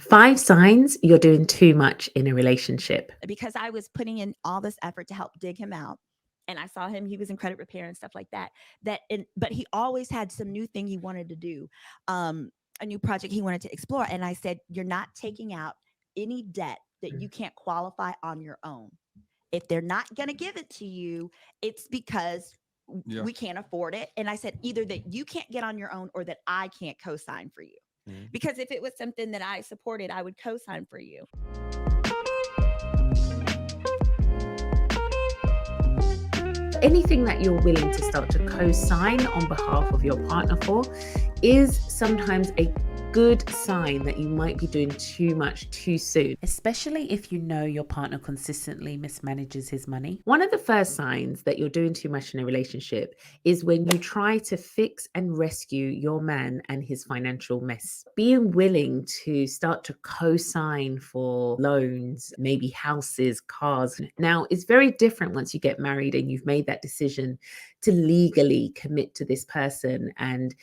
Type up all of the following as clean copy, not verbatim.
5 signs you're doing too much in a relationship. Because I was putting in all this effort to help dig him out. And I saw him, he was in credit repair and stuff like that. But he always had some new thing he wanted to do, a new project he wanted to explore. And I said, you're not taking out any debt that you can't qualify on your own. If they're not going to give it to you, it's because we can't afford it. And I said, either that you can't get on your own or that I can't co-sign for you. Because if it was something that I supported, I would co-sign for you. Anything that you're willing to start to co-sign on behalf of your partner for is sometimes a good sign that you might be doing too much too soon, especially if you know your partner consistently mismanages his money. One of the first signs that you're doing too much in a relationship is when you try to fix and rescue your man and his financial mess. Being willing to start to co-sign for loans, maybe houses, cars. Now, it's very different once you get married and you've made that decision to legally commit to this person and,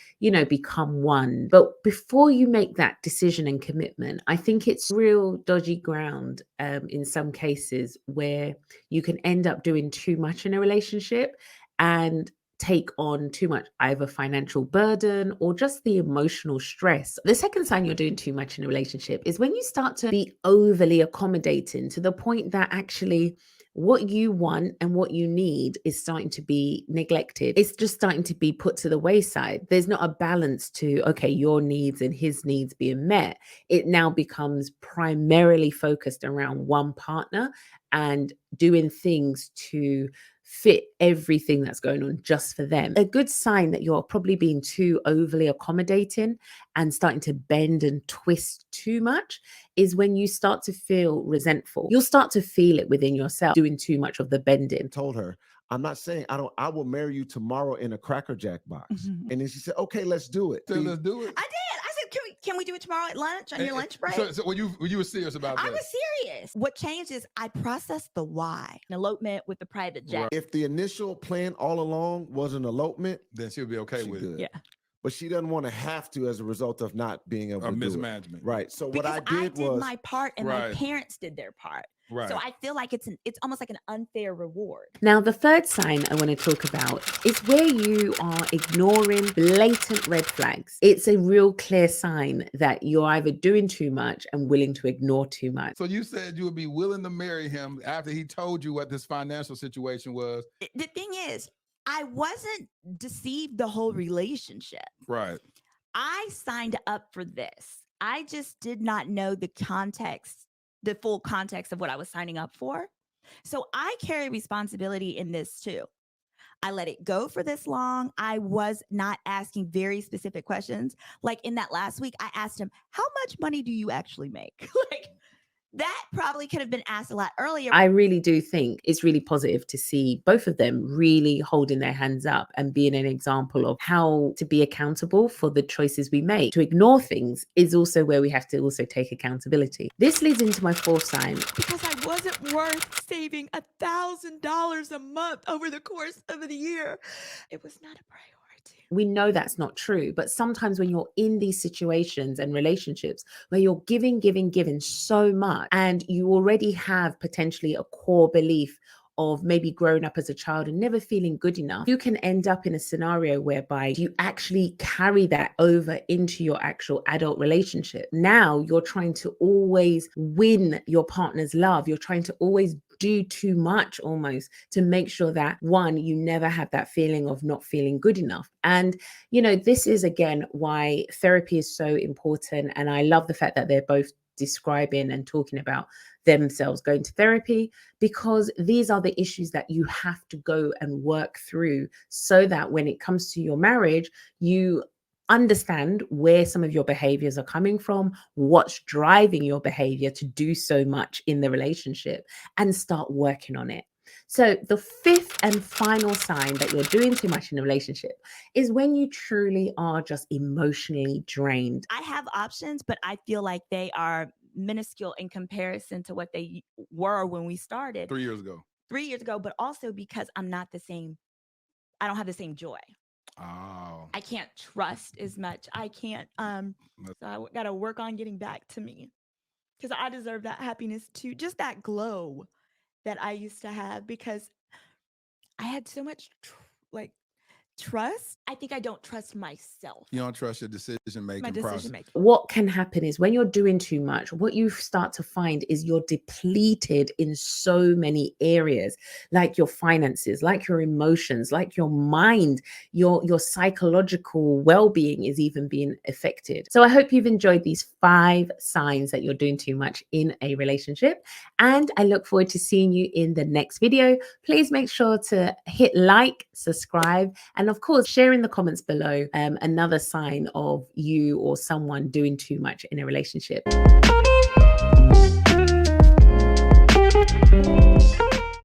become one. But before you make that decision and commitment, I think it's real dodgy ground in some cases where you can end up doing too much in a relationship and take on too much either financial burden or just the emotional stress. The second sign you're doing too much in a relationship is when you start to be overly accommodating to the point that actually what you want and what you need is starting to be neglected. It's just starting to be put to the wayside. There's not a balance to, okay, your needs and his needs being met. It now becomes primarily focused around one partner and doing things to fit everything that's going on just for them. A good sign that you're probably being too overly accommodating and starting to bend and twist too much is when you start to feel resentful. You'll start to feel it within yourself, doing too much of the bending. Told her, I'm not saying I will marry you tomorrow in a Cracker Jack box. And then she said, okay, let's do it. So let's do it. I did. I said, can we do it tomorrow at lunch on your lunch break? So were you were serious about that? I was serious. What changed is I processed the why. An elopement with the private jet. Right. If the initial plan all along was an elopement, then she'll be okay with it. Yeah. But she doesn't want to have to as a result of not being able to do mismanagement. It. Right. So because what I did was my part and my parents did their part. Right. So I feel like it's almost like an unfair reward. Now, the third sign I want to talk about is where you are ignoring blatant red flags. It's a real clear sign that you're either doing too much and willing to ignore too much. So you said you would be willing to marry him after he told you what this financial situation was. The thing is, I wasn't deceived the whole relationship. Right. I signed up for this. I just did not know the context, the full context of what I was signing up for. So I carry responsibility in this too. I let it go for this long. I was not asking very specific questions. Like in that last week, I asked him, how much money do you actually make? Like that probably could have been asked a lot earlier. I really do think it's really positive to see both of them really holding their hands up and being an example of how to be accountable for the choices we make. To ignore things is also where we have to also take accountability. This leads into my fourth sign. Because I wasn't worth saving $1,000 a month over the course of the year. It was not a priority. We know that's not true, but sometimes when you're in these situations and relationships where you're giving so much and you already have potentially a core belief of maybe growing up as a child and never feeling good enough, you can end up in a scenario whereby you actually carry that over into your actual adult relationship. Now you're trying to always win your partner's love. You're trying to always do too much almost to make sure that one, you never have that feeling of not feeling good enough. And, this is again why therapy is so important. And I love the fact that they're both describing and talking about themselves going to therapy, because these are the issues that you have to go and work through so that when it comes to your marriage, you understand where some of your behaviors are coming from, what's driving your behavior to do so much in the relationship, and start working on it. So the fifth and final sign that you're doing too much in a relationship is when you truly are just emotionally drained. I have options, but I feel like they are minuscule in comparison to what they were when we started 3 years ago. 3 years ago, but also because I'm not the same. I don't have the same joy. Oh. I can't trust as much. I can't. So I got to work on getting back to me. because I deserve that happiness too. Just that glow that I used to have, because I had so much trust. I think I don't trust myself. You don't trust your decision My making decision process. making. What can happen is when you're doing too much, what you start to find is you're depleted in so many areas, like your finances, like your emotions, like your mind, your psychological well-being is even being affected. So I hope you've enjoyed these 5 signs that you're doing too much in a relationship, and I look forward to seeing you in the next video. Please make sure to hit like, subscribe, and of course, share in the comments below another sign of you or someone doing too much in a relationship.